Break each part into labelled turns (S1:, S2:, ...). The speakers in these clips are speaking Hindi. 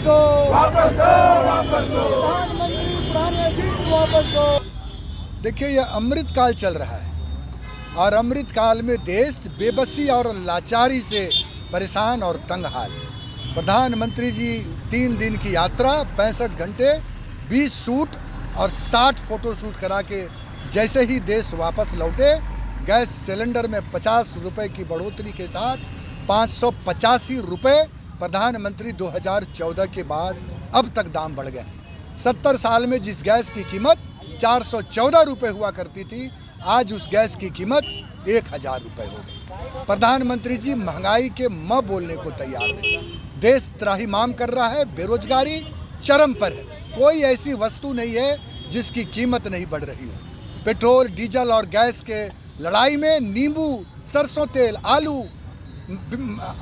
S1: दो,
S2: वापस दो, वापस दो।
S1: प्रधानमंत्री पुराने दिन वापस दो।
S3: देखिए, यह अमृत काल चल रहा है और अमृत काल में देश बेबसी और लाचारी से परेशान और तंग हाल। प्रधानमंत्री जी 3 दिन की यात्रा, 65 घंटे, 20 शूट और 60 फोटो शूट करा के जैसे ही देश वापस लौटे, गैस सिलेंडर में 50 रुपये की बढ़ोतरी के साथ 585 रुपये प्रधानमंत्री 2014 के बाद अब तक दाम बढ़ गए। 70 साल में जिस गैस की कीमत 414 रुपये हुआ करती थी, आज उस गैस की कीमत 1000 रुपये हो गई। प्रधानमंत्री जी महंगाई के म बोलने को तैयार नहीं। देश त्राहिमाम कर रहा है, बेरोजगारी चरम पर है। कोई ऐसी वस्तु नहीं है जिसकी कीमत नहीं बढ़ रही हो। पेट्रोल, डीजल और गैस के लड़ाई में नींबू, सरसों तेल, आलू,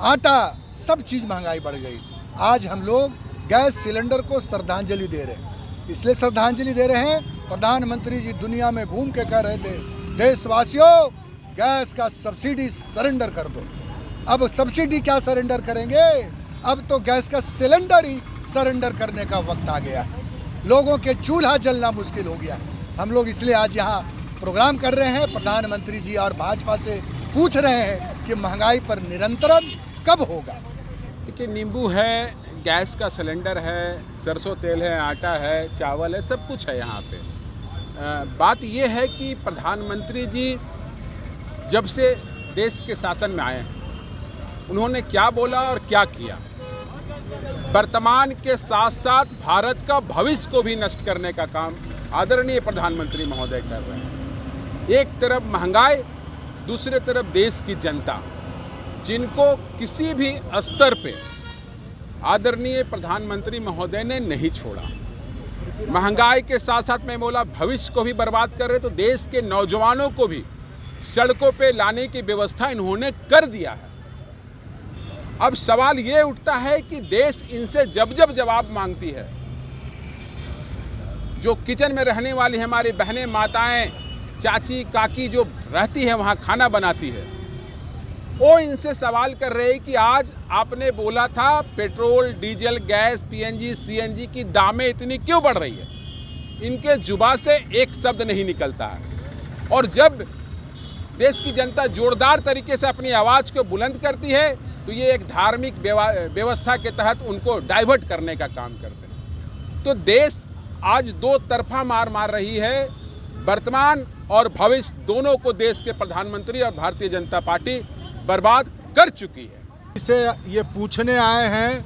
S3: आटा, सब चीज़ महंगाई बढ़ गई। आज हम लोग गैस सिलेंडर को श्रद्धांजलि दे रहे हैं। इसलिए श्रद्धांजलि दे रहे हैं, प्रधानमंत्री जी दुनिया में घूम के कह रहे थे, देशवासियों गैस का सब्सिडी सरेंडर कर दो। अब सब्सिडी क्या सरेंडर करेंगे, अब तो गैस का सिलेंडर ही सरेंडर करने का वक्त आ गया है। लोगों के चूल्हा जलना मुश्किल हो गया। हम लोग इसलिए आज यहाँ प्रोग्राम कर रहे हैं। प्रधानमंत्री जी और भाजपा से पूछ रहे हैं कि महंगाई पर निरंतरण कब होगा।
S4: देखिए, नींबू है, गैस का सिलेंडर है, सरसों तेल है, आटा है, चावल है, सब कुछ है यहाँ पे। बात ये है कि प्रधानमंत्री जी जब से देश के शासन में आए हैं, उन्होंने क्या बोला और क्या किया। वर्तमान के साथ साथ भारत का भविष्य को भी नष्ट करने का काम आदरणीय प्रधानमंत्री महोदय कर रहे हैं। एक तरफ महंगाई, दूसरे तरफ देश की जनता, जिनको किसी भी स्तर पे आदरणीय प्रधानमंत्री महोदय ने नहीं छोड़ा। महंगाई के साथ साथ मैं बोला भविष्य को भी बर्बाद कर रहे, तो देश के नौजवानों को भी सड़कों पे लाने की व्यवस्था इन्होंने कर दिया है। अब सवाल ये उठता है कि देश इनसे जब जब जवाब मांगती है, जो किचन में रहने वाली हमारी बहनें, माताएं, चाची, काकी जो रहती है वहाँ खाना बनाती है, वो इनसे सवाल कर रहे हैं कि आज आपने बोला था petrol, diesel, gas, PNG, CNG की दामें इतनी क्यों बढ़ रही है। इनके जुबान से एक शब्द नहीं निकलता है। और जब देश की जनता जोरदार तरीके से अपनी आवाज़ को बुलंद करती है, तो ये एक धार्मिक व्यवस्था के तहत उनको डाइवर्ट करने का काम करते हैं। तो देश आज दो तरफा मार रही है। वर्तमान और भविष्य दोनों को देश के प्रधानमंत्री और भारतीय जनता पार्टी बर्बाद कर चुकी है।
S5: इसे ये पूछने आए हैं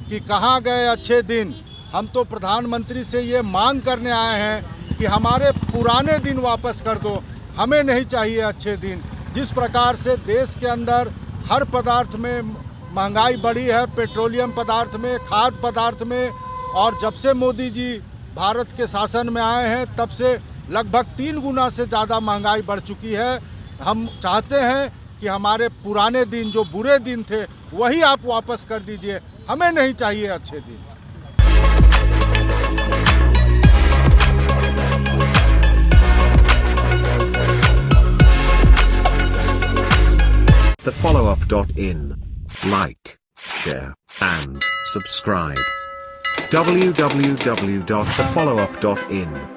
S5: कि कहाँ गए अच्छे दिन। हम तो प्रधानमंत्री से ये मांग करने आए हैं कि हमारे पुराने दिन वापस कर दो, हमें नहीं चाहिए अच्छे दिन। जिस प्रकार से देश के अंदर हर पदार्थ में महंगाई बढ़ी है, पेट्रोलियम पदार्थ में, खाद्य पदार्थ में, और जब से मोदी जी भारत के शासन में आए हैं तब से लगभग 3 गुना से ज़्यादा महंगाई बढ़ चुकी है। हम चाहते हैं कि हमारे पुराने दिन, जो बुरे दिन थे, वही आप वापस कर दीजिए, हमें नहीं चाहिए अच्छे दिन।
S6: thefollowup.in. Like, share, and subscribe. www.thefollowup.in